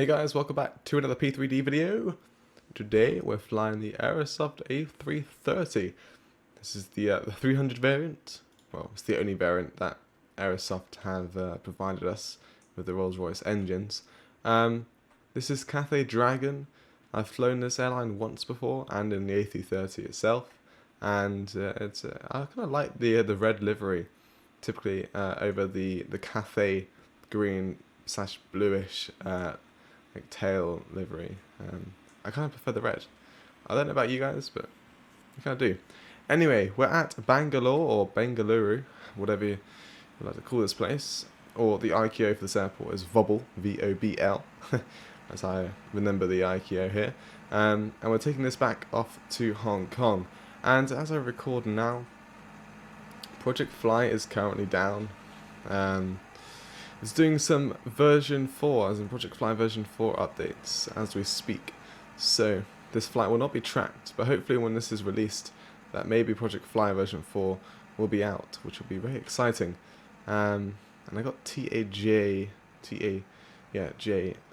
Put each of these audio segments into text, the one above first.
Hey guys, welcome back to another P3D video. Today we're flying the Aerosoft A330. This is the 300 variant. Well, it's the only variant that Aerosoft have provided us with the Rolls-Royce engines. This is Cathay Dragon. I've flown this airline once before and in the A330 itself, and I kind of like the red livery, typically over the Cathay green / bluish like tail livery. I kind of prefer the red. I don't know about you guys, but I kind of do. Anyway, we're at Bangalore or Bengaluru, whatever you like to call this place, or the IQO for this airport is VOBL, VOBL, as I remember the IQO here. And we're taking this back off to Hong Kong. And as I record now, Project Fly is currently down. It's doing some version 4, as in Project Fly version 4 updates as we speak. So this flight will not be tracked, but hopefully when this is released, that maybe Project Fly version 4 will be out, which will be very exciting. And I got J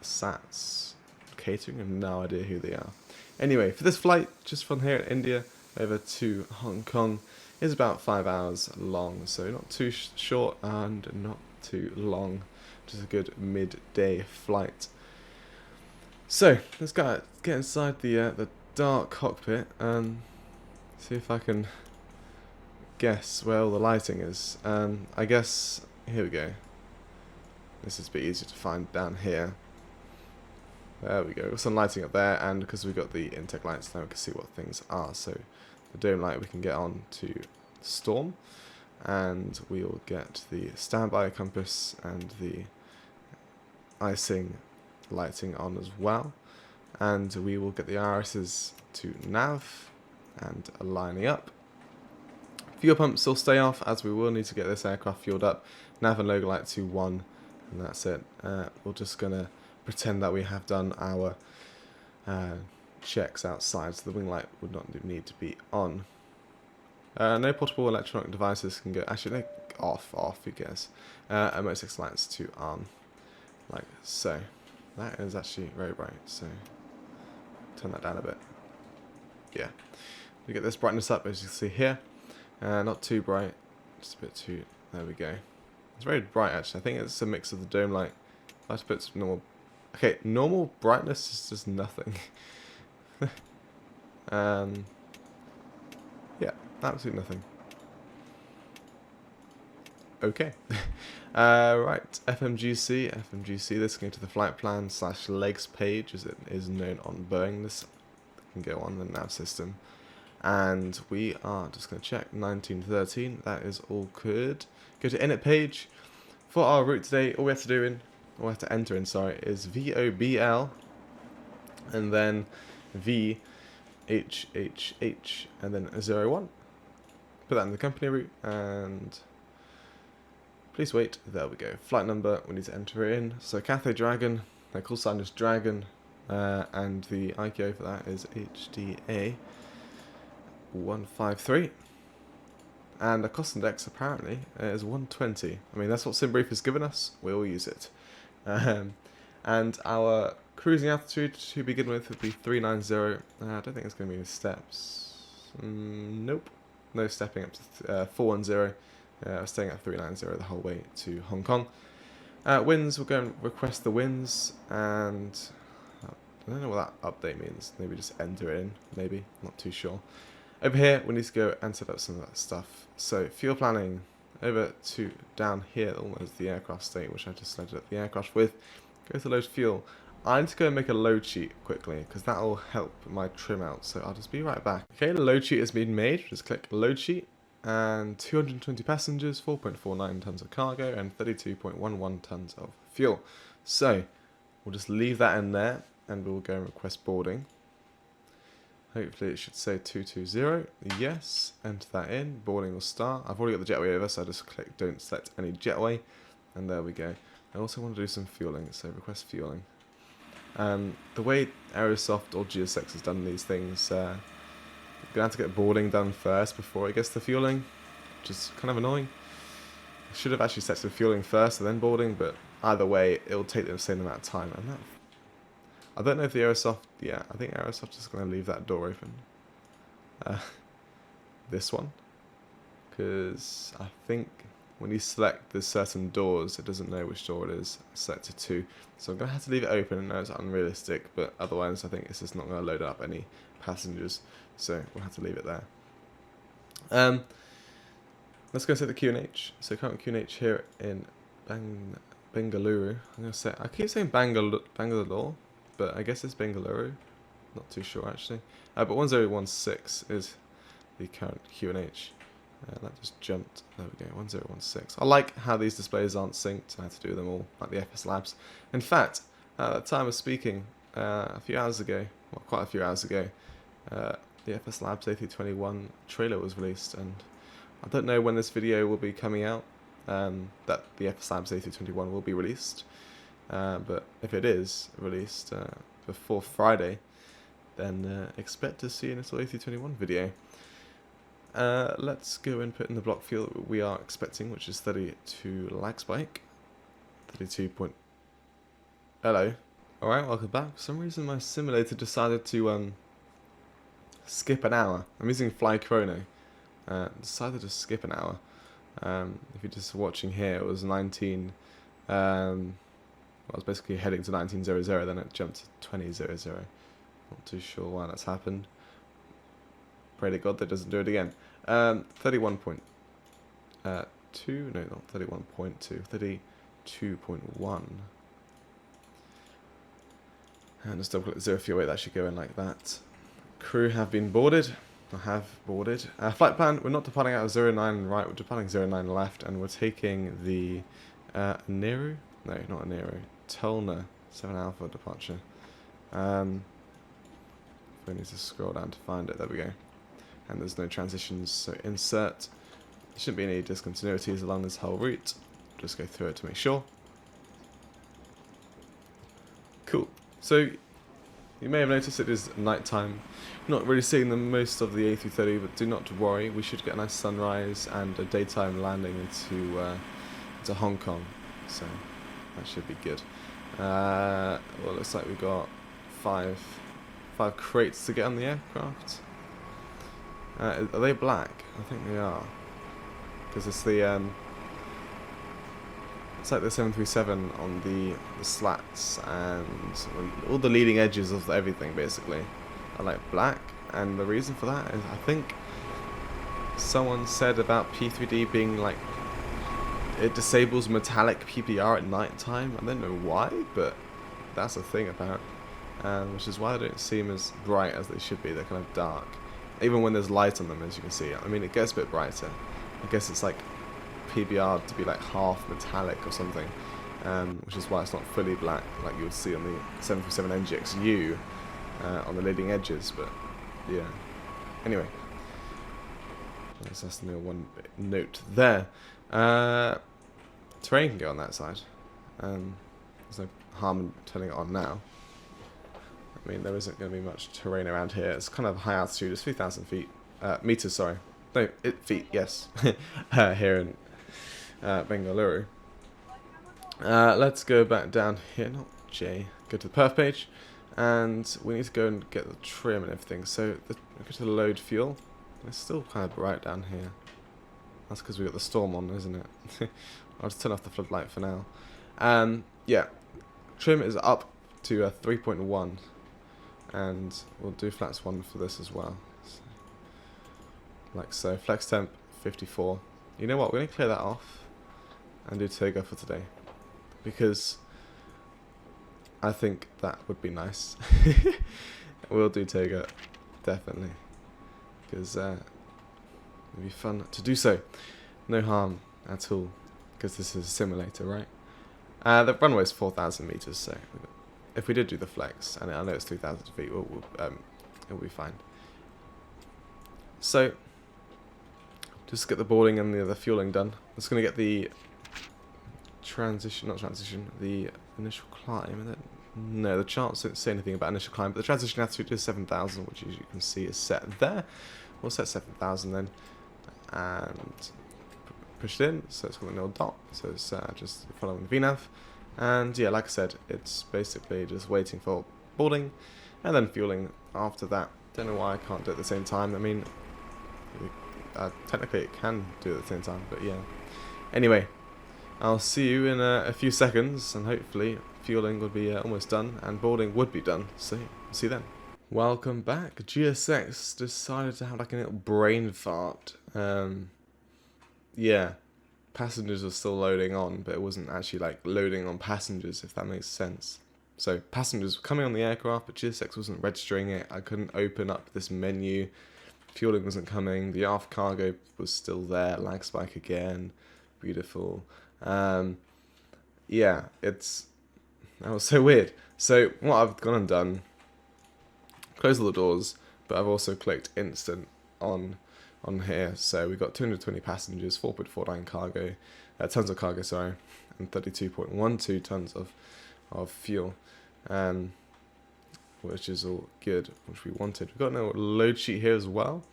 Sats Catering, I have no idea who they are. Anyway, for this flight, just from here in India over to Hong Kong, is about 5 hours long, so not too short and not too long, just a good midday flight. So let's get inside the dark cockpit and see if I can guess where all the lighting is. I guess here we go. This is a bit easier to find down here. There we go. Got some lighting up there, and because we've got the intake lights now, we can see what things are. So the dome light we can get on to Storm, and we will get the standby compass and the icing lighting on as well, and we will get the irises to nav and lining up. Fuel pumps will stay off, as we will need to get this aircraft fueled up. Nav and logo light to 1, and that's it. We're just gonna pretend that we have done our checks outside, so the wing light would not need to be on. No portable electronic devices can go, actually, off, who cares. And most 6 lights to on, like so. That is actually very bright, so turn that down a bit. Yeah. We get this brightness up, as you can see here. Not too bright, just a bit too, there we go. It's very bright, actually. I think it's a mix of the dome light. I have to put some normal, okay, normal brightness is just nothing. Yeah. Absolutely nothing. Okay. Right, FMGC, this can go to the flight plan / legs page, as it is known on Boeing. This can go on the nav system. And we are just going to check 1913, that is all good. Go to init page. For our route today, all we have to enter in, is VOBL, and then VHHH, and then 01. Put that in the company route, and please wait. There we go. Flight number, we need to enter it in. So Cathay Dragon, their call sign is Dragon, and the IQO for that is HDA 153. And the cost index apparently is 120. I mean, that's what SimBrief has given us. We'll use it. And our cruising altitude to begin with would be 390. I don't think it's going to be any steps. Nope. No stepping up to 410. Staying at 390 the whole way to Hong Kong. Winds, we'll go and request the winds, and I don't know what that update means. Maybe just enter it in, maybe, not too sure. Over here, we need to go and set up some of that stuff. So, fuel planning, over to down here, almost the aircraft state, which I just loaded up the aircraft with. Go to load fuel. I need to go and make a load sheet quickly, because that will help my trim out, so I'll just be right back. Okay, the load sheet has been made. Just click load sheet, and 220 passengers, 4.49 tons of cargo, and 32.11 tons of fuel. So, we'll just leave that in there, and we'll go and request boarding. Hopefully it should say 220, yes, enter that in, boarding will start. I've already got the jetway over, so I just click don't select any jetway, and there we go. I also want to do some fueling, so request fueling. The way Aerosoft or GSX has done these things, you're going to have to get boarding done first before it gets to fueling, which is kind of annoying. I should have actually set to fueling first and then boarding, but either way, it will take the same amount of time. And that I don't know if the Aerosoft, yeah, I think Aerosoft is going to leave that door open. This one. Because I think when you select the certain doors, it doesn't know which door it is. I selected 2. So I'm going to have to leave it open. I know it's unrealistic, but otherwise I think it's just not going to load up any passengers. So we'll have to leave it there. Let's go set the QNH. So current QNH here in Bengaluru. I'm going to say, I keep saying Bangalore, but I guess it's Bengaluru. Not too sure actually. But 1016 is the current QNH. That just jumped. There we go, 1016. I like how these displays aren't synced. I had to do them all, like the FSLabs. In fact, at the time of speaking, a few hours ago, well, quite a few hours ago, the FSLabs A321 trailer was released, and I don't know when this video will be coming out, that the FSLabs A321 will be released, but if it is released before Friday, then expect to see a little A321 video. Let's go and put in the block fuel that we are expecting, which is 32 lag spike. 32 point... Hello. Alright, welcome back. For some reason my simulator decided to skip an hour. I'm using Fly Chrono. Decided to skip an hour. If you're just watching here, it was 19... I was basically heading to 1900, then it jumped to 2000. Not too sure why that's happened. Pray to God that doesn't do it again. 31.2, no, not 31.2, 32.1. And just double click 0 fuel weight, that should go in like that. Crew have been boarded. I have boarded. Flight plan, we're not departing out of 09 right, we're departing 09 left, and we're taking the Nero? No, not a Nero. Tulna 7 Alpha departure. We need to scroll down to find it. There we go. And there's no transitions, so insert. There shouldn't be any discontinuities along this whole route. Just go through it to make sure. Cool. So you may have noticed it is night time. Not really seeing the most of the A330, but do not worry. We should get a nice sunrise and a daytime landing into Hong Kong. So that should be good. Well, it looks like we've got five crates to get on the aircraft. Are they black? I think they are, because it's the it's like the 737 on the slats, and all the leading edges of everything basically are like black. And the reason for that is, I think someone said about P3D being like, it disables metallic PPR at night time. I don't know why, but that's a thing about, which is why they don't seem as bright as they should be. They're kind of dark. Even when there's light on them, as you can see. I mean, it gets a bit brighter. I guess it's like PBR to be like half metallic or something, which is why it's not fully black like you would see on the 737 NGXU on the leading edges. But yeah. Anyway, that's the one note there. Terrain can go on that side. There's no harm in turning it on now. I mean, there isn't going to be much terrain around here. It's kind of high altitude. It's 3,000 feet. Meters, sorry. No, feet, yes. Here in Bengaluru. Let's go back down here. Not J. Go to the perf page. And we need to go and get the trim and everything. So, go to the load fuel. It's still kind of bright down here. That's because we got the storm on, isn't it? I'll just turn off the floodlight for now. Yeah. Trim is up to 3.1. And we'll do flaps 1 for this as well. So, like so. Flex temp 54. You know what? We're going to clear that off and do takeoff for today, because I think that would be nice. We'll do takeoff, definitely, because it'd be fun to do so. No harm at all, because this is a simulator, right? The runway is 4,000 meters, so if we did do the flex, and I know it's 3,000 feet, it'll be fine. So, just get the boarding and the fueling done. I'm just going to get the the initial climb. No, the charts don't say anything about initial climb, but the transition altitude is 7,000, which as you can see is set there. We'll set 7,000 then, and push it in, so it's got a little dot, so it's just following the VNAV. And yeah, like I said, it's basically just waiting for boarding, and then fueling after that. Don't know why I can't do it at the same time. I mean, technically it can do it at the same time, but yeah. Anyway, I'll see you in a few seconds, and hopefully fueling would be almost done, and boarding would be done. So, see you then. Welcome back. GSX decided to have like a little brain fart. Yeah, passengers were still loading on, but it wasn't actually like loading on passengers, if that makes sense. So passengers were coming on the aircraft, but GSX wasn't registering it. I couldn't open up this menu. Fueling wasn't coming. The aft cargo was still there. Lag spike again. Beautiful. Yeah, that was so weird. So what I've gone and done, closed all the doors, but I've also clicked instant on here. So we've got 220 passengers, 4.49 cargo, tons of cargo, sorry, and 32.12 tons of fuel, which is all good, which we wanted. We've got a load sheet here as well.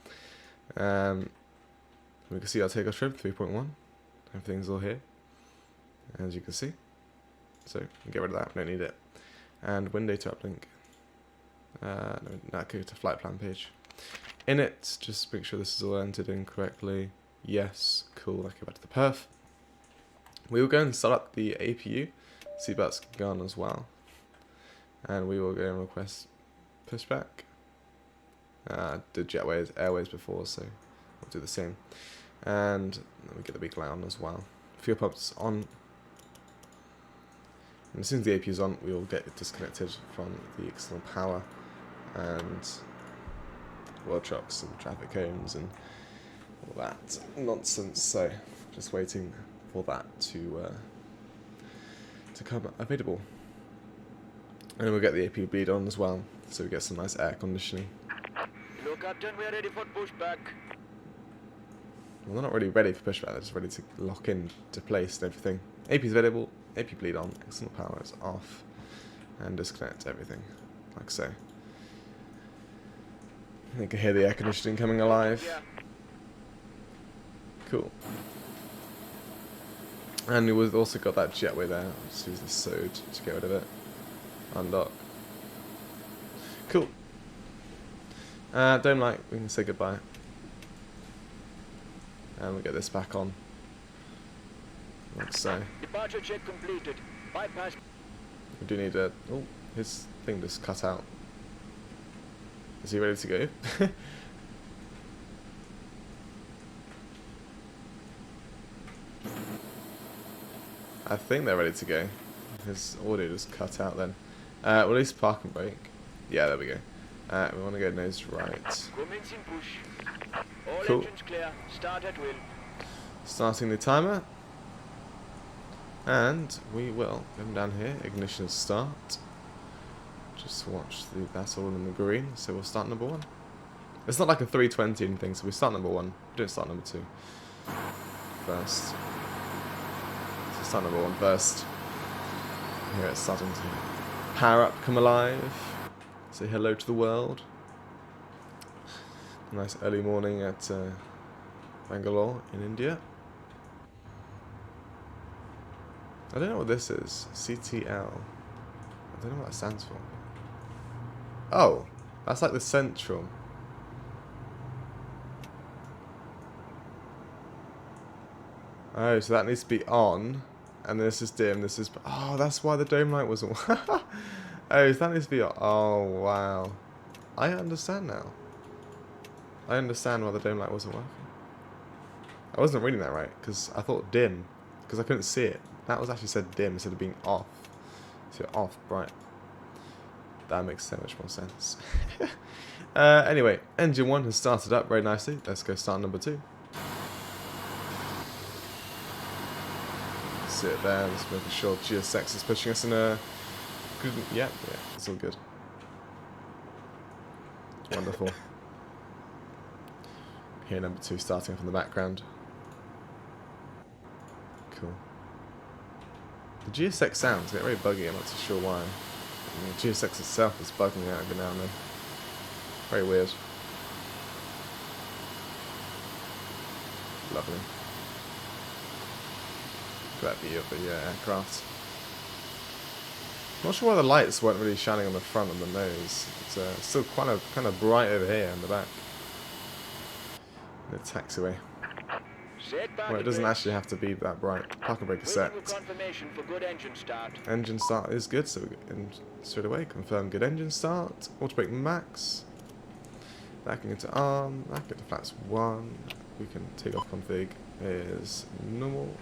We can see our takeoff trim, 3.1. Everything's all here, as you can see. So get rid of that, we don't need it. And window to uplink. No, go to flight plan page. In it, just make sure this is all entered in correctly. Yes, cool, let's go back to the perf. We will go and start up the APU. Seatbelts gone as well. And we will go and request pushback. Did Jetways, Airways before, so we'll do the same. And we get the beacon light on as well. Fuel pumps on. And as soon as the APU is on, we will get it disconnected from the external power and world trucks and traffic cones and all that nonsense. So just waiting for that to come available. And we'll get the APU bleed on as well, so we get some nice air conditioning. Hello, Captain, we are ready for pushback. Well, they're not really ready for pushback, they're just ready to lock in to place and everything. AP is available, AP bleed on, external power is off, and disconnect everything, like so. You can hear the air conditioning coming alive. Cool. And we've also got that jetway there. I'll just use the SOD to get rid of it. Undock. Cool. Dome light, we can say goodbye. And we'll get this back on. Like so. Departure check completed. Bypass. We do need a... Oh, his thing just cut out. Is he ready to go? I think they're ready to go. His audio just cut out then. Well, at least park and brake. Yeah, there we go. We want to go nose right. Commencing push. All Cool. engines clear. Start at will. Starting the timer. And we will come down here. Ignition start. Just watch that's all in the green. So we'll start number 1. It's not like a 320 and thing, so we start number 1. We don't start number 2 first. So start number 1 first. Here it's starting to power up, come alive. Say hello to the world. Nice early morning at Bangalore in India. I don't know what this is. CTL. I don't know what that stands for. Oh, that's like the central. Oh, so that needs to be on. And this is dim, this is... Oh, that's why the dome light wasn't... Oh, so that needs to be on. Oh, wow. I understand now. I understand why the dome light wasn't working. I wasn't reading that right, because I thought dim. Because I couldn't see it. That was actually said dim instead of being off. So off, bright. That makes so much more sense. Anyway, engine 1 has started up very nicely. Let's go start number 2. See it there, just making sure GSX is pushing us in a good... Yeah, it's all good. Wonderful. Here, number 2 starting off in the background. Cool. The GSX sounds get very buggy, I'm not too sure why. I mean, GSX itself is bugging out every now and then. Very weird. Lovely. That view of the aircraft. Not sure why the lights weren't really shining on the front and the nose. It's still kind of bright over here in the back. The taxiway. Set Well, it parking doesn't brakes. actually have to be that bright. Parking brake is Waiting set. for confirmation for good engine start. Engine start is good, so we get straight away confirm good engine start. Auto brake max. Backing into arm. Back into flaps 1. We can take off config is normal,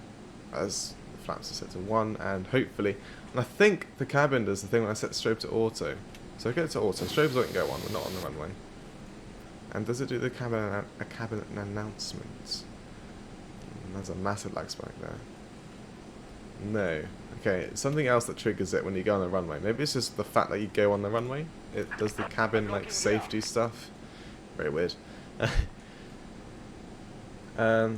as the flaps are set to 1, and hopefully, and I think the cabin does the thing when I set the strobe to auto. So I get it to auto. Strobes won't go on. We're not on the runway. And does it do the cabin announcement? There's a massive lag spike there. No. Okay, something else that triggers it when you go on the runway. Maybe it's just the fact that you go on the runway. It does the cabin like safety stuff. Very weird. Tow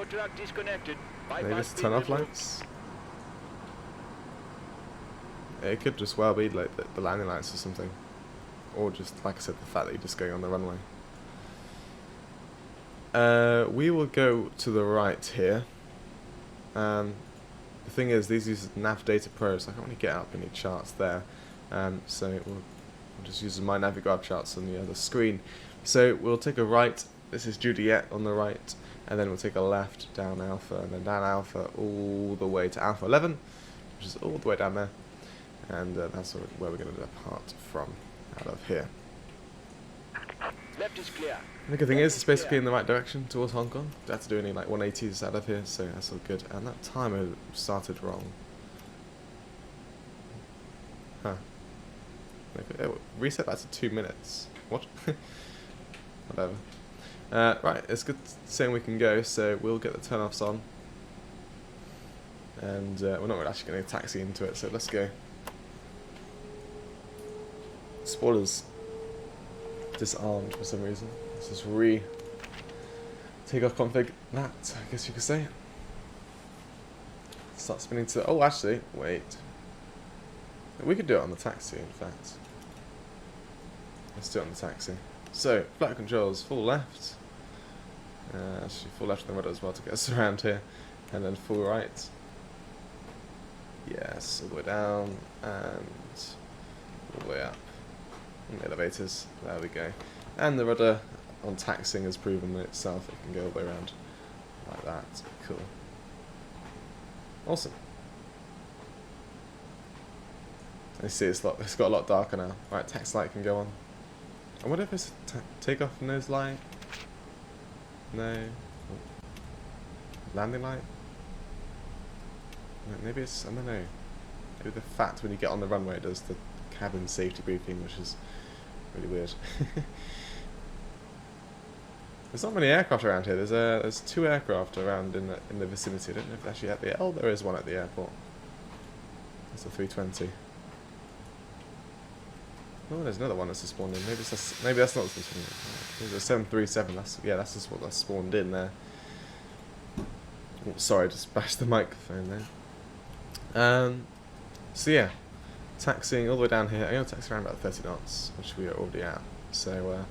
truck disconnected. Maybe Bypass it's turn off removed. lights. It could just well be like the landing lights or something. Or just, like I said, the fact that you're just going on the runway. We will go to the right here. The thing is, these use Nav Data Pro, so I can't really get up any charts there. So we'll just use my Navigraph charts on the other screen. So we'll take a right. This is Juliet on the right, and then we'll take a left down Alpha, and then down Alpha all the way to Alpha 11, which is all the way down there. And that's where we're going to depart from, out of here. Left is clear. The good thing is, it's basically in the right direction towards Hong Kong. Don't have to do any like 180s out of here, so that's all good. And that timer started wrong. Huh. Okay, reset that to 2 minutes. What? Whatever. Right, it's good saying we can go, so we'll get the turn-offs on. And we're not really actually going to taxi into it, so let's go. Spoilers disarmed for some reason. Let's just take-off config that, I guess you could say. Start spinning to... Oh, actually, wait. We could do it on the taxi, in fact. Let's do it on the taxi. So, flight controls, full left. Actually, full left on the rudder as well to get us around here. And then full right. Yes, all the way down. And all the way up. And the elevators. There we go. And the rudder on taxiing has proven itself. It can go all the way around like that. Cool. Awesome. I see it's got a lot darker now. Right, taxi light can go on. I wonder if it's takeoff nose light. No. Landing light. Maybe it's, I don't know. Maybe the fact when you get on the runway it does the cabin safety briefing, which is really weird. There's not many aircraft around here. There's 2 aircraft around in the vicinity. I don't know if they're actually at the... Oh, there is one at the airport. That's a 320. Oh, there's another one that's just spawned in. Maybe that's not the 320. There's a 737. That's just what that's spawned in there. Oh, sorry, I just bashed the microphone there. So yeah, taxiing all the way down here. I'm going to taxi around about 30 knots, which we are already at. So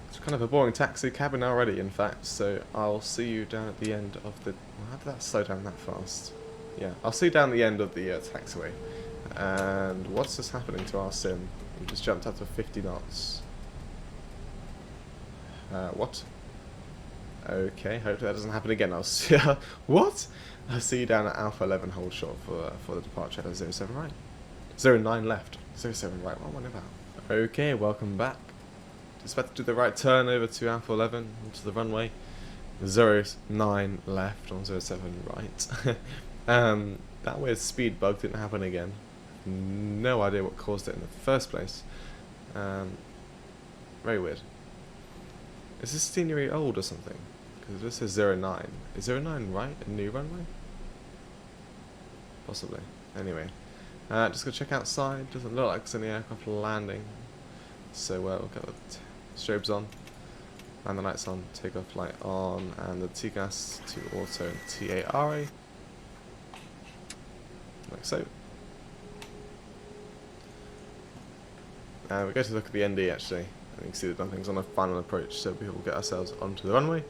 it's kind of a boring taxi cabin already, in fact. So I'll see you down at the end of the... How did that slow down that fast? Yeah, I'll see you down the end of the taxiway. And what's just happening to our sim? We just jumped up to 50 knots. What? Okay, hopefully that doesn't happen again. I'll see. What? I'll see you down at Alpha 11. Hold short for the departure at 07 right. 09 left. 07 right. What am I about? Okay, welcome back. Just about to do the right turn over to Alpha 11 onto the runway. 09 left on 07 right. That weird speed bug didn't happen again. No idea what caused it in the first place. Very weird. Is this scenery old or something? Because this says 09. Is 09 right? A new runway? Possibly. Anyway. Just go check outside. Doesn't look like there's any aircraft landing. So we'll get the strobes on. And the lights on. Takeoff light on. And the TGAS to auto and TARA. Like so. We go to look at the ND actually. And you can see the dumplings on a final approach, so we will get ourselves onto the runway.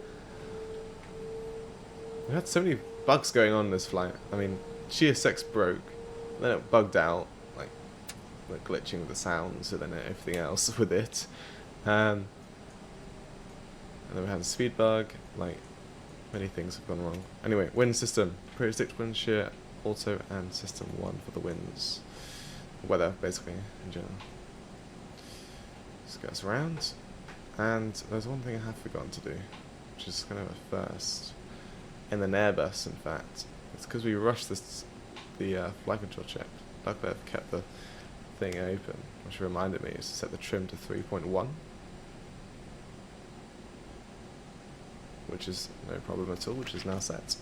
We had so many bugs going on in this flight. I mean, GSX broke, then it bugged out, like glitching with the sounds, and then everything else with it. And then we had a speed bug, like many things have gone wrong. Anyway, wind system, predict wind shear, auto, and system 1 for the winds. Weather, basically, in general. Just get us around. And there's one thing I have forgotten to do, which is kind of a first. In an Airbus, in fact. It's because we rushed the flight control check. Luckily I've kept the thing open, which reminded me is to set the trim to 3.1. Which is no problem at all, which is now set.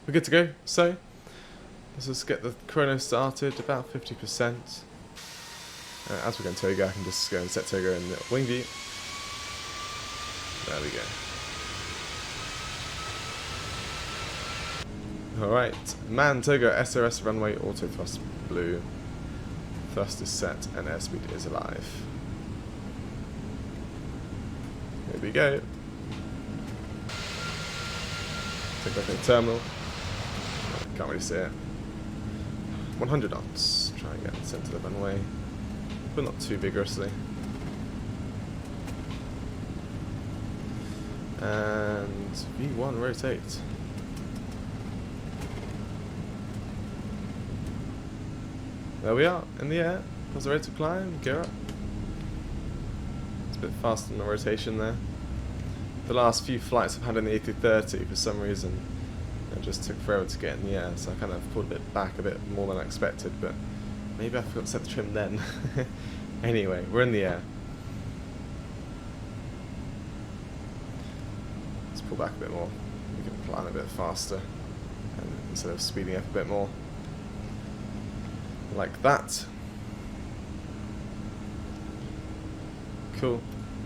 We're good to go. So, let's just get the chrono started, about 50%. As we're going Togo, I can just go and set Togo in the wing view. There we go. Alright, man Togo, SRS runway, auto thrust blue. Thrust is set and airspeed is alive. Here we go. Take back in the terminal. Can't really see it. 100 knots. Try and get sent to the runway, but not too vigorously. And V1 rotate. There we are, in the air. Pause the rate to climb, gear up. It's a bit faster than the rotation there. The last few flights I've had in the A330, for some reason, it just took forever to get in the air, so I kind of pulled it back a bit more than I expected, but maybe I forgot to set the trim then. Anyway, we're in the air. Let's pull back a bit more. We can climb a bit faster, and instead of speeding up a bit more. Like that. Cool.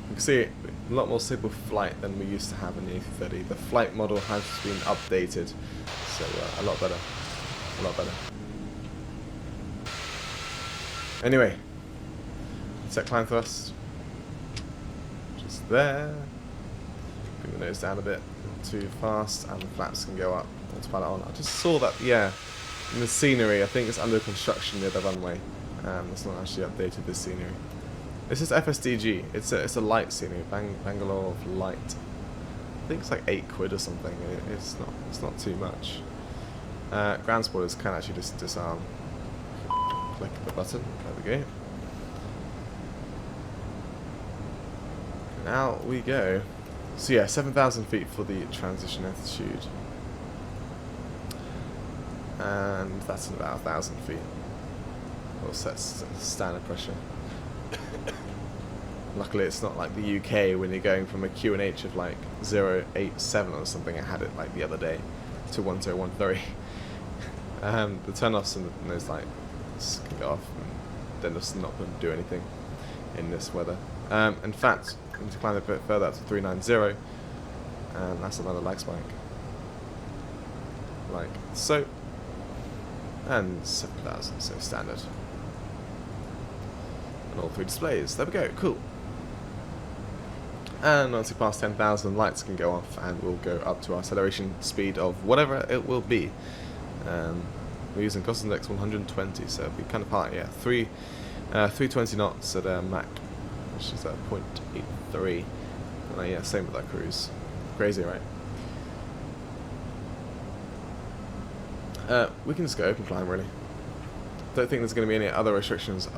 You can see a lot more simple flight than we used to have in the A330. The flight model has been updated, so a lot better. A lot better. Anyway, set climb thrust. Just there. Bring the nose down a bit, not too fast, and the flaps can go up. Autopilot on. I just saw that, yeah, in the scenery. I think it's under construction near the runway. It's not actually updated, this scenery. This is FSDG. It's a light scenery, Bangalore of light. I think it's like £8 or something. It's not too much. Ground spoilers can actually just disarm. Click the button. There we go. Now we go. So yeah, 7,000 feet for the transition altitude, and that's at about 1,000 feet. We'll set standard pressure. Luckily it's not like the UK when you're going from a QNH of like 087 or something. I had it like the other day to 1013. The turn-offs and those lights can go off, and then just not going to do anything in this weather. In fact, I'm going to climb a bit further up to 390, and that's another lag spike. Like so. And 7,000, so standard. And all 3 displays. There we go, cool. And once we pass 10,000, lights can go off, and we'll go up to our acceleration speed of whatever it will be. We're using cost index 120, so it'll be kind of high, yeah. 320 knots at Mach, which is at 0.83. And yeah, same with our cruise. Crazy, right? We can just go open climb, really. Don't think there's going to be any other restrictions.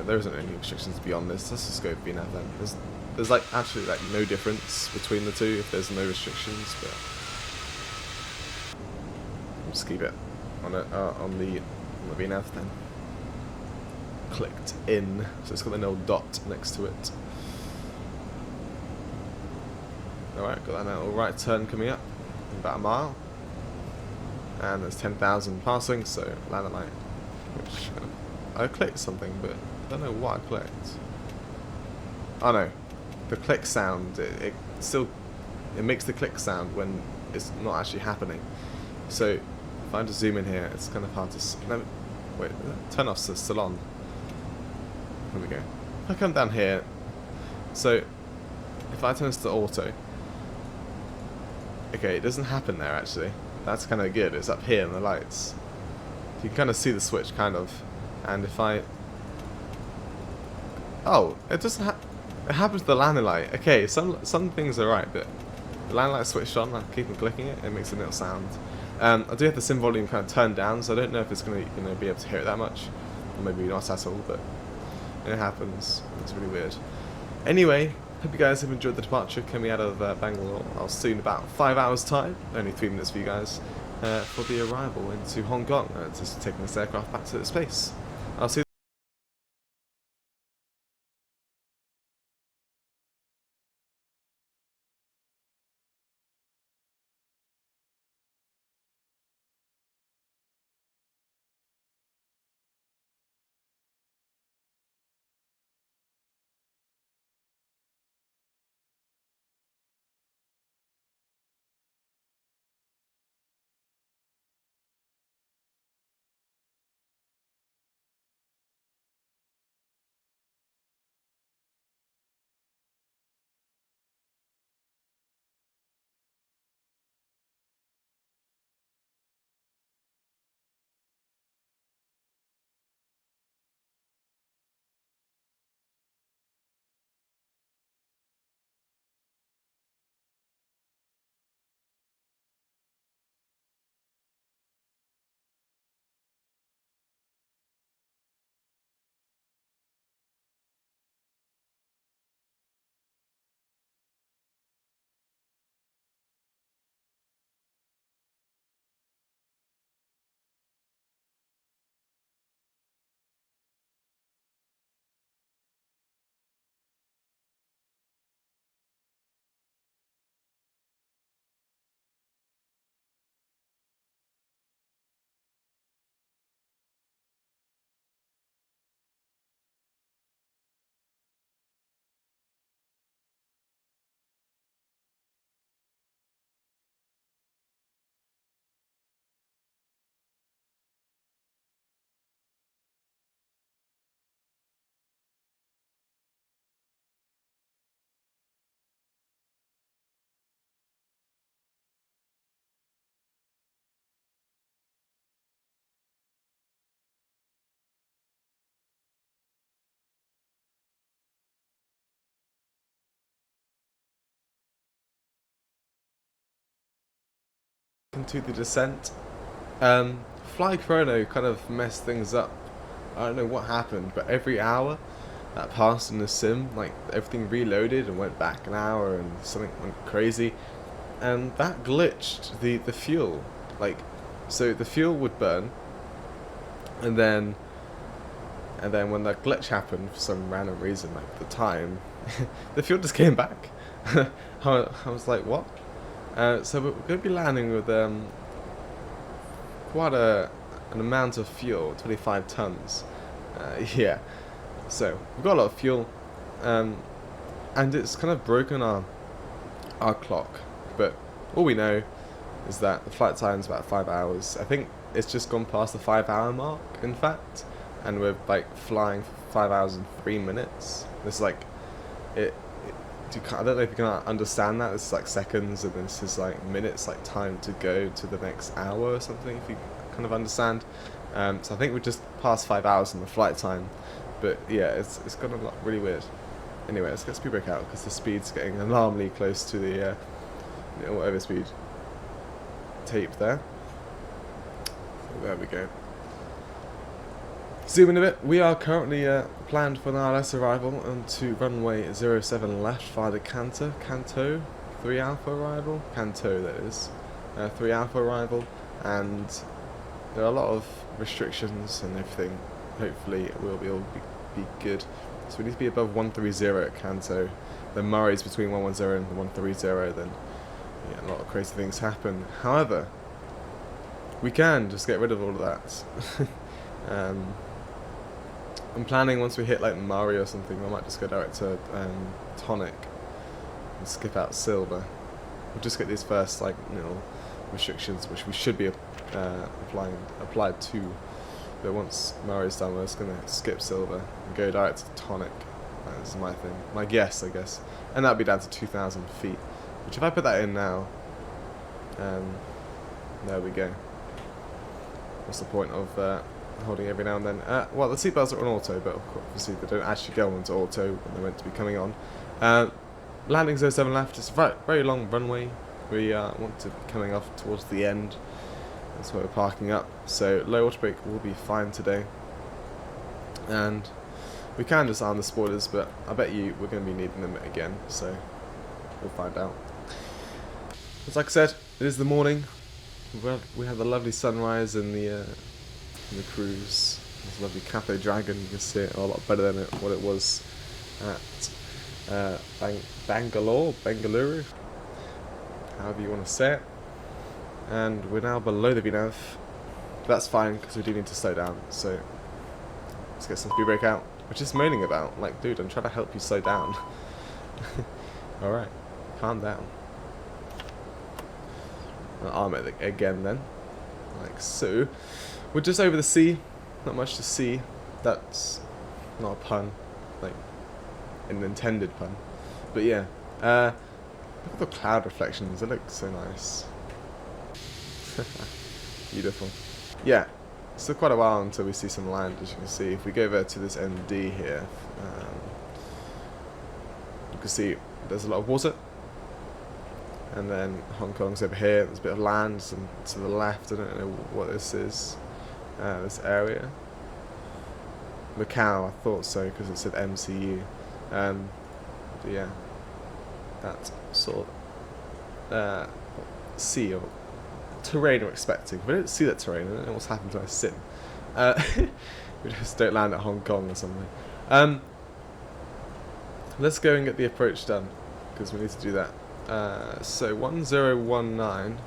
There isn't any restrictions beyond this. Let's just go VNAV then. There's like actually like no difference between the two if there's no restrictions, but we'll just keep it on the VNAV then. Clicked in, so it's got the little dot next to it. Alright, got that little right turn coming up in about a mile. And there's 10,000 passing, so land at light. Which I clicked something, but I don't know what I clicked. Oh no, the click sound. It makes the click sound when it's not actually happening. So if I just zoom in here, it's kind of hard to see. No, wait, turn offs are still on. There we go. If I come down here, so if I turn this to auto, okay, it doesn't happen there actually. That's kind of good. It's up here in the lights. You can kind of see the switch, kind of. And if I... Oh, it doesn't it happens to the landing light. Okay, some things are right, but the landing light switched on, I keep on clicking it, it makes a little sound. I do have the sim volume kind of turned down, so I don't know if it's going to be able to hear it that much. Or maybe not at all, but it happens. It's really weird. Anyway, hope you guys have enjoyed the departure coming out of Bangalore. I'll see you in about 5 hours time, only 3 minutes for you guys, for the arrival into Hong Kong, just taking this aircraft back to space. I'll see you. Into the descent. Fly Chrono kind of messed things up. I don't know what happened, but every hour that passed in the sim, like everything reloaded and went back an hour and something went crazy, and that glitched the fuel. Like, so the fuel would burn, and then when that glitch happened for some random reason, like the time, the fuel just came back. I was like, what? So we're going to be landing with quite an amount of fuel, 25 tons. Yeah, so we've got a lot of fuel, and it's kind of broken our clock. But all we know is that the flight time is about 5 hours. I think it's just gone past the 5-hour mark, in fact, and we're like flying for 5 hours and 3 minutes. It's like I don't know if you can understand that. This is like seconds, and this is like minutes, like time to go to the next hour or something, if you kind of understand. So I think we're just past 5 hours in the flight time, but yeah, it's got a lot really weird. Anyway, let's get speed brake out because the speed's getting alarmingly close to the overspeed tape there. So there we go. Zoom in a bit. We are currently planned for an ILS arrival onto runway 07 left via the Canto 3 Alpha arrival. Canto, that is. 3 Alpha arrival, and there are a lot of restrictions and everything. Hopefully it will be good. So we need to be above 130 at Canto. The Murray's between 110 and 130, then yeah, a lot of crazy things happen. However, we can just get rid of all of that. I'm planning once we hit like Murray or something, I might just go direct to Tonic and skip out Silver. We'll just get these first like little restrictions, which we should be applied to. But once Murray's done, we're just gonna skip Silver and go direct to Tonic. That's my thing, my guess, I guess, and that'll be down to 2,000 feet. Which if I put that in now, there we go. what's the point of holding every now and then? Well, the seatbelts are on auto, but obviously they don't actually go onto auto when they're meant to be coming on. Landing 07 left. It's a very long runway. We want to be coming off towards the end. That's where we're parking up. So low auto brake will be fine today. And we can disarm the spoilers, but I bet you we're going to be needing them again. So we'll find out. As like I said, it is the morning. We had the lovely sunrise in the cruise. This lovely Cathay Dragon. You can see it a lot better than what it was at Bangalore, however you want to say it. And we're now below the VNAV. That's fine because we do need to slow down. So let's get some speed brake out. We're just moaning about, like, dude, I'm trying to help you slow down. Alright, calm down. I'll arm it again then, like so. We're just over the sea, not much to see. That's not a pun, like an intended pun. But yeah, look at the cloud reflections, they look so nice. Beautiful. Yeah, still quite a while until we see some land, as you can see. If we go over to this ND here, you can see there's a lot of water. And then Hong Kong's over here, there's a bit of land, and to the left, I don't know what this is, this area. Macau, I thought so, because it said MCU. But yeah, that sort of sea or terrain we're expecting. If we don't see that terrain, I don't know what's happened to our sim. We just don't land at Hong Kong or something. Let's go and get the approach done, because we need to do that. So 1019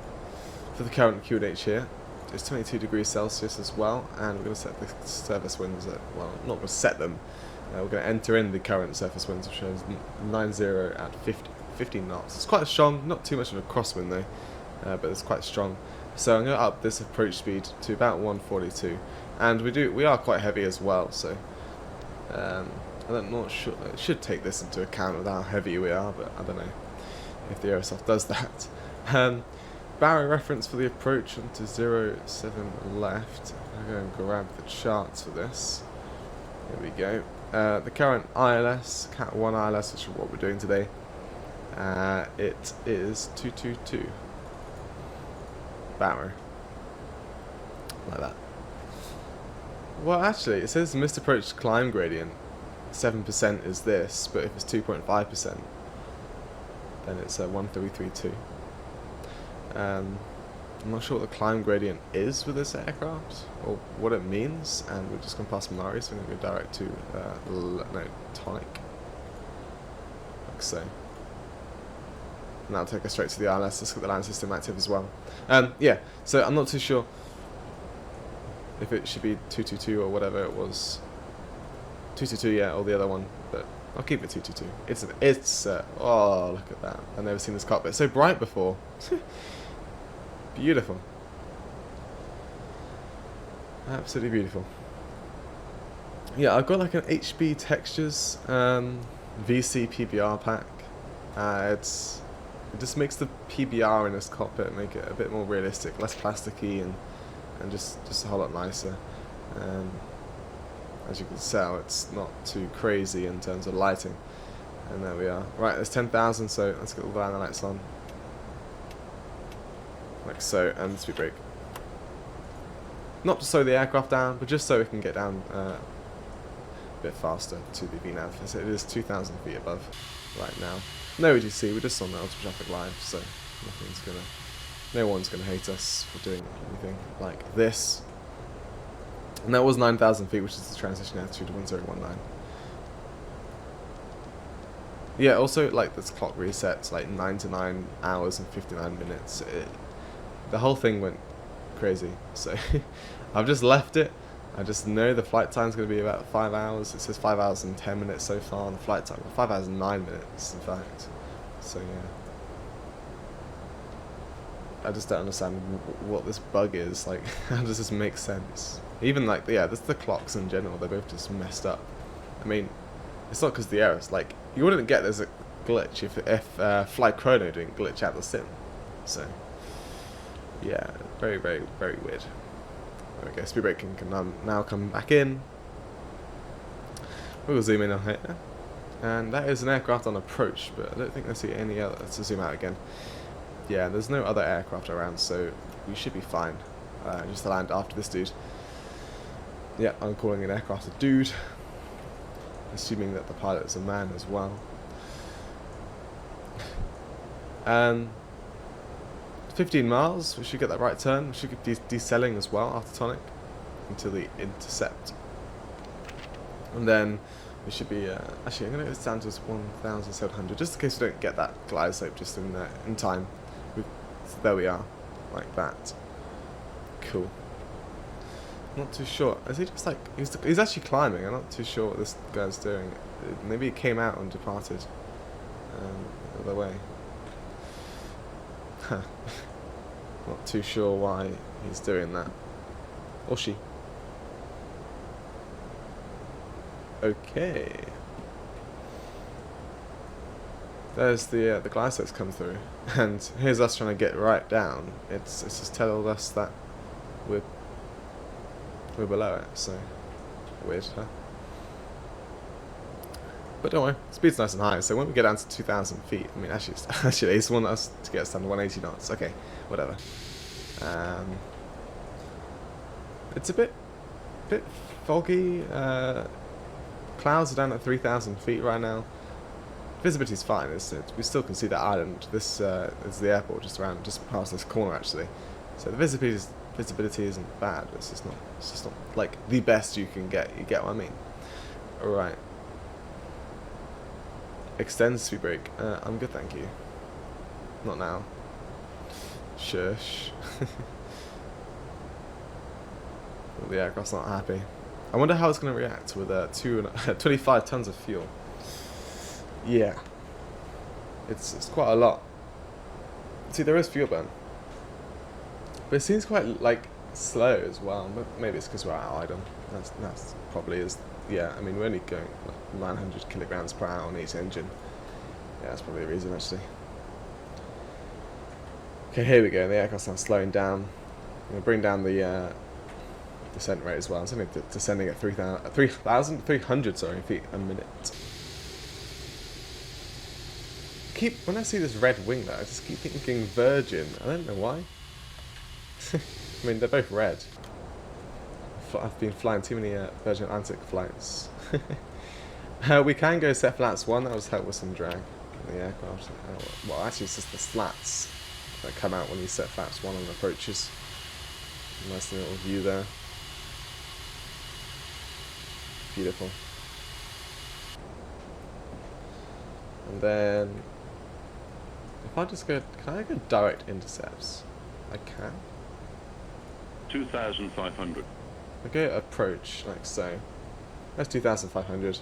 for the current QNH here. It's 22 degrees Celsius as well, and we're going to set the surface winds at, well, not going to set them, we're going to enter in the current surface winds, which shows 90 at 15 knots. It's quite strong, not too much of a crosswind though, but it's quite strong. So I'm going to up this approach speed to about 142, and we are quite heavy as well, so I'm not sure, it should take this into account with how heavy we are, but I don't know if the Aerosoft does that. Barrow reference for the approach onto 07 left. I'm going to grab the charts for this. Here we go. The current ILS, Cat 1 ILS, which is what we're doing today. It is 222. Barrow. Like that. Well, actually, it says missed approach climb gradient. 7% is this, but if it's 2.5%, then it's 1332. I'm not sure what the climb gradient is with this aircraft, or what it means, and we're just going to pass Minari, so we're going to go direct to tonic, like so. And that'll take us straight to the ILS. Let's get the land system active as well. Yeah, so I'm not too sure if it should be 222 or whatever it was. 222, yeah, or the other one, but I'll keep it 222. It's oh, look at that. I've never seen this cockpit so bright before. Beautiful. Absolutely beautiful. Yeah, I've got like an HB Textures VC PBR pack. It just makes the PBR in this cockpit make it a bit more realistic, less plasticky, and just a whole lot nicer. As you can tell, it's not too crazy in terms of lighting. And there we are. Right, there's 10,000, so let's get all the landing lights on. Like so, and the speed brake. Not to slow the aircraft down, but just so we can get down a bit faster to the VNAV. As it is 2,000 feet above right now. No EGC, we're just on the Ultra Traffic Live, so no one's gonna hate us for doing anything like this. And that was 9,000 feet, which is the transition altitude of 1019. Yeah, also, like, this clock resets, like, 99 hours and 59 minutes. The whole thing went crazy. So, I've just left it. I just know the flight time's going to be about 5 hours. It says 5 hours and 10 minutes so far on the flight time. Well, 5 hours and 9 minutes, in fact. So, yeah. I just don't understand what this bug is. Like, how does this make sense? Even like, yeah, the clocks in general, they're both just messed up. I mean, it's not because the errors. Like, you wouldn't get there's a glitch if Fly Chrono didn't glitch out the sim. So, yeah, very, very, very weird. Okay, speed brake can now come back in. We'll zoom in on here. And that is an aircraft on approach, but I don't think I see any other. Let's zoom out again. Yeah, there's no other aircraft around, so we should be fine. Just to land after this dude. Yeah, I'm calling an aircraft a dude. Assuming that the pilot is a man as well. 15 miles, we should get that right turn. We should get decelling as well after tonic until the intercept. And then we should be, actually I'm going to go down to 1,700 just in case we don't get that glide slope just in time. So there we are, like that. Cool. Not too sure. Is he just like, he's actually climbing. I'm not too sure what this guy's doing. Maybe he came out and departed the other way. Huh. Not too sure why he's doing that. Or she. Okay. There's the glide slope's come through, and here's us trying to get right down. It's just told us that we're below it, so weird, huh? But don't worry, speed's nice and high. So when we get down to 2,000 feet, I mean, actually, it's one us to get us down to 180 knots. Okay, whatever. It's a bit foggy. Clouds are down at 3,000 feet right now. Visibility's fine. We still can see the island. This is the airport just past this corner actually. So the visibility isn't bad. It's just not like the best you can get. You get what I mean? All right. Extend speed brake. I'm good, thank you. Not now. Shush. The aircraft's not happy. I wonder how it's going to react with 25 tons of fuel. Yeah. It's quite a lot. See, there is fuel burn. But it seems quite, like, slow as well. But maybe it's because we're out of idle. That's probably is. Yeah, I mean, we're only going like 900 kilograms per hour on each engine. Yeah, that's probably the reason, actually. Okay, here we go. The aircraft's now slowing down. I'm going to bring down the descent rate as well. It's only descending at 3,300 feet a minute. When I see this red wing though, I just keep thinking Virgin. I don't know why. I mean, they're both red. I've been flying too many Virgin Atlantic flights. We can go set flaps 1. That was help with some drag in the aircraft. Well, actually, it's just the slats that come out when you set flaps 1 on approaches. Nice little view there. Beautiful. And then, if I just go, can I go direct intercepts? I can. 2,500. I go approach, like so. That's 2,500.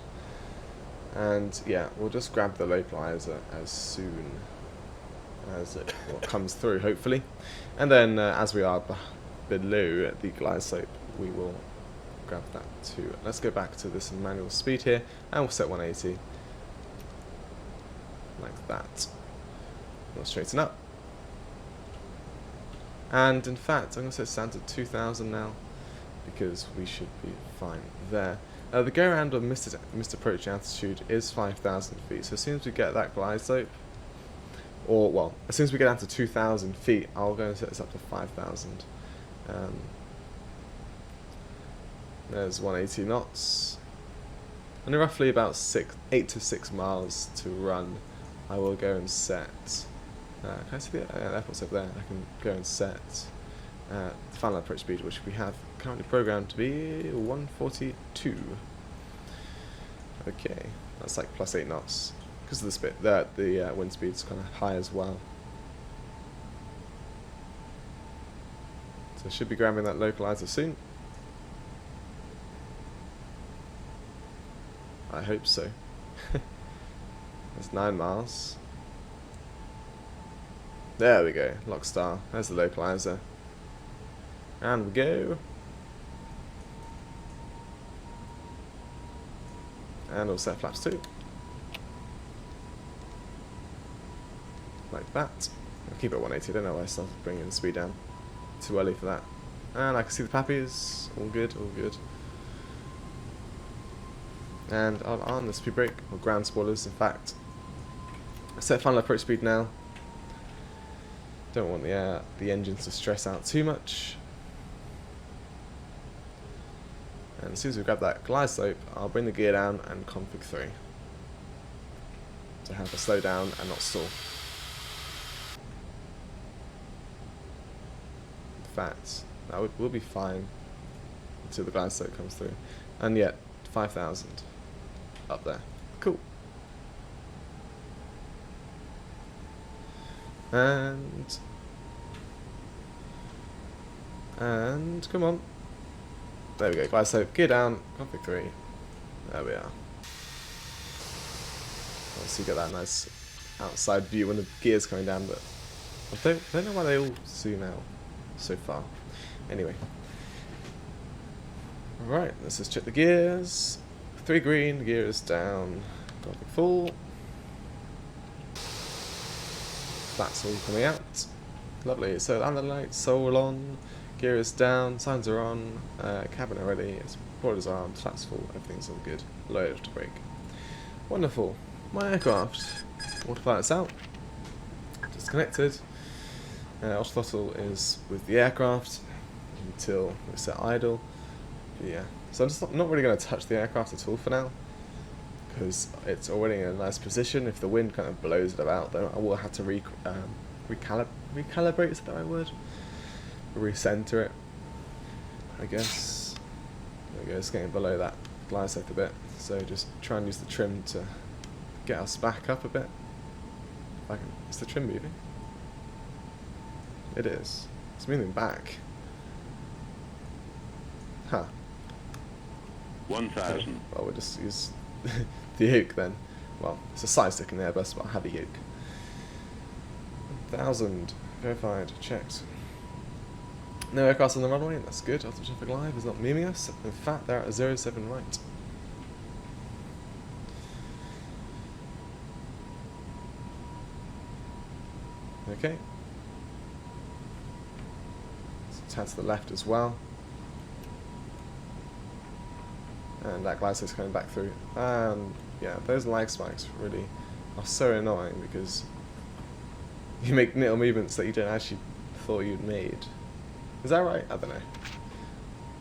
And yeah, we'll just grab the localizer as soon as it comes through, hopefully. And then as we are below the glide slope, we will grab that too. Let's go back to this manual speed here, and we'll set 180. Like that. We'll straighten up. And in fact, I'm going to set stand at 2,000 now, because we should be fine there. The go around on missed approach altitude is 5,000 feet, so as soon as we get that glide slope, or well, as soon as we get down to 2,000 feet, I'll go and set this up to 5,000. There's 180 knots, and roughly about 8 to 6 miles to run. I will go and set. Can I see the airport's over there? I can go and set the final approach speed, which we have currently programmed to be 142. Okay, that's like plus 8 knots because of the wind speed's kind of high as well. So I should be grabbing that localizer soon. I hope so. That's 9 miles. There we go, lock star. There's the localizer. And we go. And we'll set flaps too. Like that. I'll keep it at 180. I don't know why I started bringing the speed down. Too early for that. And I can see the pappies. All good, all good. And on the speed brake, or ground spoilers in fact. Set final approach speed now. Don't want the engines to stress out too much. And as soon as we grab that glide slope, I'll bring the gear down and config 3 to have a slow down and not stall. In fact, we'll be fine until the glide slope comes through. And yet, 5,000 up there. Cool. And come on. There we go, glide slope, gear down, config 3. There we are. So you get that nice outside view when the gear's coming down, but I don't know why they all zoom out so far. Anyway. Alright, let's just check the gears. 3 green, gear is down, config full. Flaps all coming out. Lovely, so under lights, all on. Gear is down, signs are on, cabin are ready, spoilers are on, flaps full, everything's all good. Low to brake. Wonderful. My aircraft. Autopilot's out. Disconnected. Auto throttle is with the aircraft until we set idle. But yeah, so I'm just not really going to touch the aircraft at all for now, because it's already in a nice position. If the wind kind of blows it about, then I will have to recalibrate, is that the right word? Recenter it, I guess. There we go, it's getting below that glide slope a bit, so just try and use the trim to get us back up a bit. Is the trim moving? It is. It's moving back. Huh. 1,000. Well, we'll just use the yoke then. Well, it's a side stick in the Airbus, but I'll have the yoke. 1,000. Verified. Checked. No aircraft on the runway, that's good. After traffic live is not memeing us. In fact, they're at 07 right. Okay. Let's turn to the left as well. And that glide slope's coming back through. Yeah, those lag spikes really are so annoying because you make little movements that you don't actually thought you'd made. Is that right? I don't know.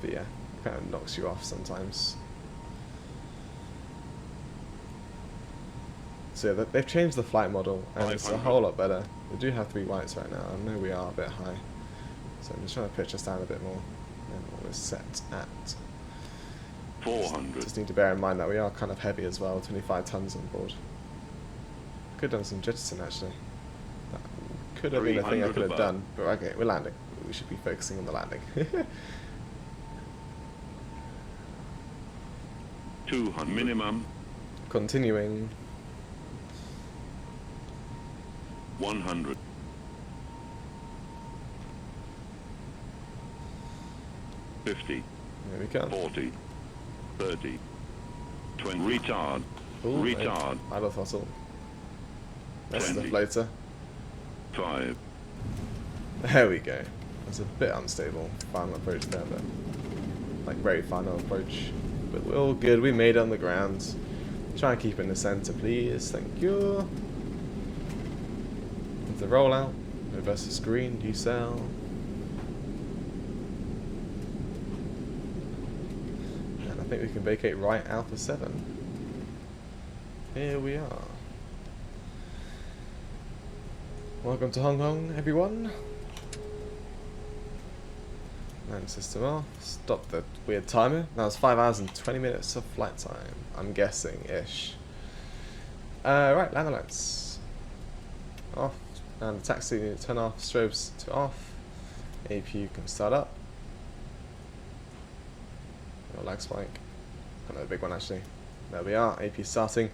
But yeah, it kind of knocks you off sometimes. So yeah, they've changed the flight model and it's a whole lot better. We do have 3 whites right now. I know we are a bit high. So I'm just trying to pitch us down a bit more. And what we're set at. 400. Just need to bear in mind that we are kind of heavy as well, 25 tons on board. Could have done some jettison actually. That could have been a thing I could have done, but okay, we're landing. We should be focusing on the landing. 200 minimum. Continuing. 100. 50. There we go. 40. 30. 20. Retard. Ooh, Retard. idle throttle. That's the 20. floater. 5. There we go. It's a bit unstable. Final approach there, but like very final approach. But we're all good. We made it on the ground. Try and keep in the center, please. Thank you. The rollout. Versus green. Decel. And I think we can vacate right Alpha 7. Here we are. Welcome to Hong Kong, everyone. And system off. Stop the weird timer. That was 5 hours and 20 minutes of flight time. I'm guessing-ish. Right, land the lights. Off. And the taxi, turn off. Strobes to off. APU can start up. No lag spike. Another big one actually. There we are. AP starting.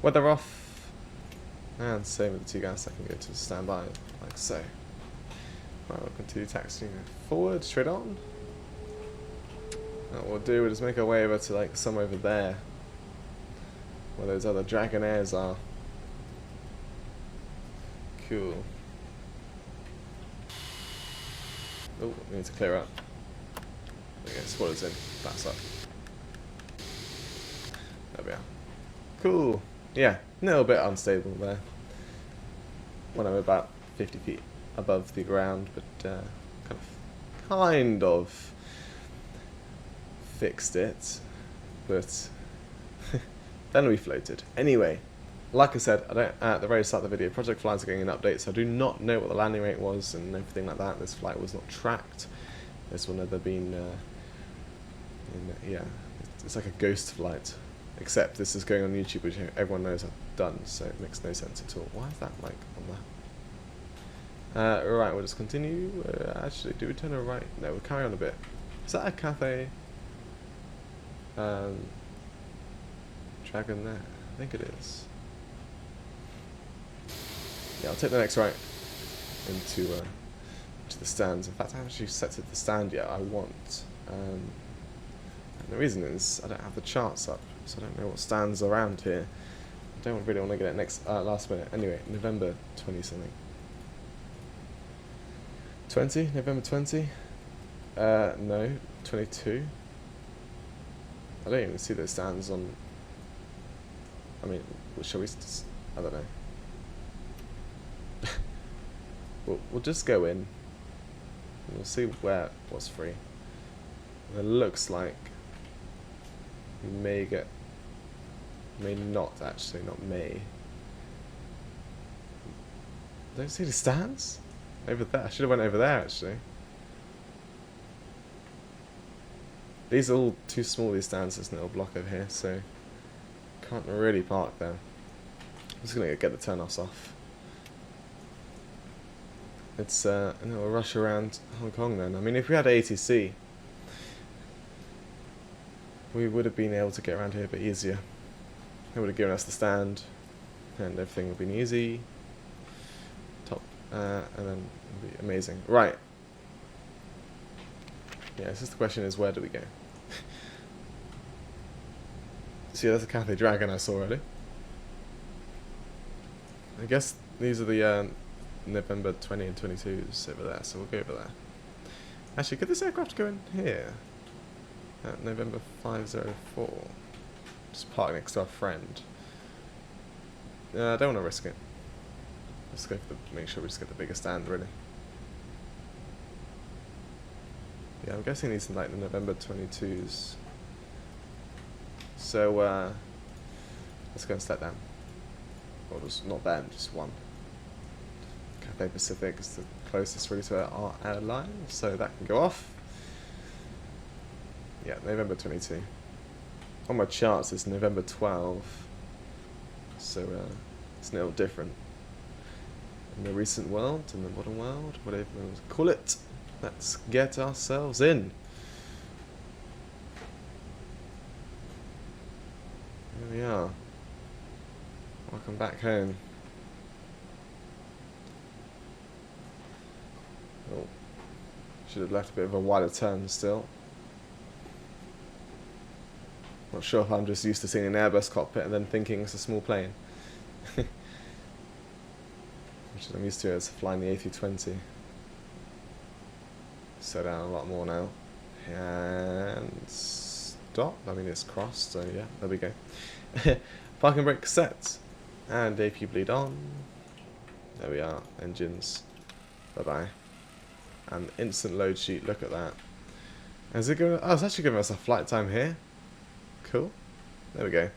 Weather off. And same with the 2 gas. I can go to standby like so. Right, we'll continue taxiing forward, straight on. And what we'll do, we'll just make our way over to like somewhere over there, where those other Dragonairs are. Cool. Oh, we need to clear up. Okay, spoilers in. That's up. There we are. Cool. Yeah, a little bit unstable there. When I'm about 50 feet above the ground, but kind of fixed it. But then we floated. Anyway, like I said, at the very start of the video, Project Flyers are getting an update, so I do not know what the landing rate was and everything like that. This flight was not tracked. This will never been, yeah, it's like a ghost flight. Except this is going on YouTube, which everyone knows I've done, so it makes no sense at all. Why is that mic on there? Right, we'll just continue. Actually, do we turn a right? No, we'll carry on a bit. Is that a Cathay Dragon there? I think it is. Yeah, I'll take the next right into the stands. In fact, I haven't actually set to the stand yet. I want. And the reason is I don't have the charts up, so I don't know what stands around here. I don't really want to get it next last minute. Anyway, November 20 something. 20? November 20? No, 22. I don't even see those stands on. I mean, shall we? I don't know. We'll just go in. And we'll see what's free. It looks like we may not actually, not may. Don't see the stands over there. I should have went over there actually. These are all too small, these stands, this little block over here, so can't really park there. I'm just gonna get the turn-offs off. It's and then we'll rush around Hong Kong then. I mean, if we had ATC, we would have been able to get around here a bit easier. It would have given us the stand, and everything would have been easy. Top, and then it would be amazing. Right. Yeah, it's just the question is, where do we go? See, there's a Cathay Dragon I saw already. I guess these are the November 20 and 22s over there, so we'll go over there. Actually, could this aircraft go in here? At November 504. Just park next to our friend. I don't want to risk it. Let's go for make sure we just get the bigger stand, really. Yeah, I'm guessing these are like the November 22s. So, let's go and step down. Or just not them, just one. Cathay Pacific is the closest really to our airline, so that can go off. Yeah, November 22. On my charts it's November 12. So, it's a little different. In the recent world, in the modern world, whatever you want to call it. Let's get ourselves in. Here we are. Welcome back home. Oh, should have left a bit of a wider turn still. Not sure if I'm just used to seeing an Airbus cockpit and then thinking it's a small plane. Which I'm used to as flying the A330. Slow down a lot more now. And stop. I mean, it's crossed, so yeah, there we go. Parking brake set. And AP bleed on. There we are. Engines. Bye-bye. And instant load sheet. Look at that. Is it giving? Oh, it's actually giving us a flight time here. Cool. There we go.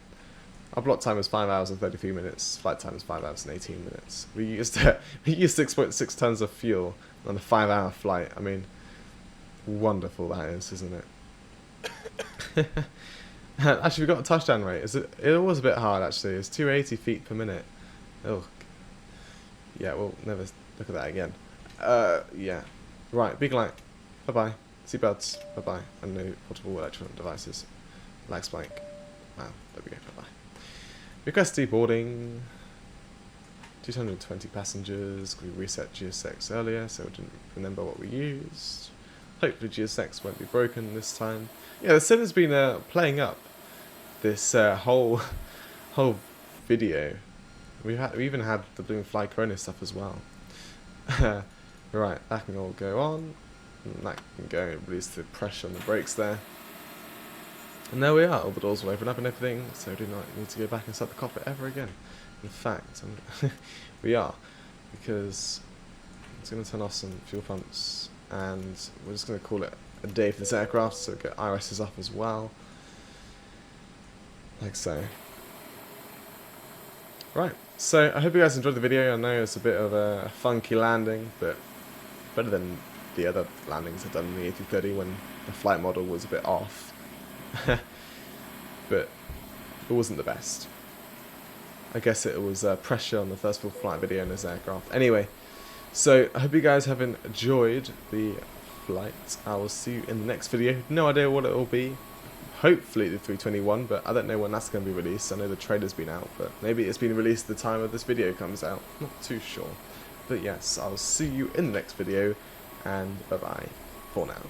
Our block time is 5 hours and 33 minutes. Flight time is 5 hours and 18 minutes. We used 6.6 tons of fuel on a 5-hour flight. I mean, wonderful that is, isn't it? Actually, we got a touchdown rate. It was a bit hard actually. It's 280 feet per minute. Oh, yeah. We'll never look at that again. Yeah. Right. Big light. Bye bye. Seatbelts. Bye bye. And no portable electronic devices. Lights blank. Wow. There we go. Bye bye. Request deboarding. 220 passengers. We reset GSX earlier, so we didn't remember what we used. Hopefully GSX won't be broken this time. Yeah, the sim has been playing up this whole video. We even had the Bloom Fly Corona stuff as well. Right, that can all go on. And that can go, release the pressure on the brakes there. And there we are, all the doors will open up and everything, so we do not need to go back inside the cockpit ever again. In fact, we are, because it's going to turn off some fuel pumps, and we're just going to call it a day for this aircraft, so get IRSs up as well, like so. Right, so I hope you guys enjoyed the video. I know it's a bit of a funky landing, but better than the other landings I've done in the A330 when the flight model was a bit off. But it wasn't the best. I guess it was pressure on the first full flight video in this aircraft. Anyway, so I hope you guys have enjoyed the flight. I will see you in the next video. No idea what it will be. Hopefully the 321, but I don't know when that's going to be released. I know the trailer's been out, but maybe it's been released at the time of this video comes out. Not too sure. But yes, I'll see you in the next video, and bye-bye for now.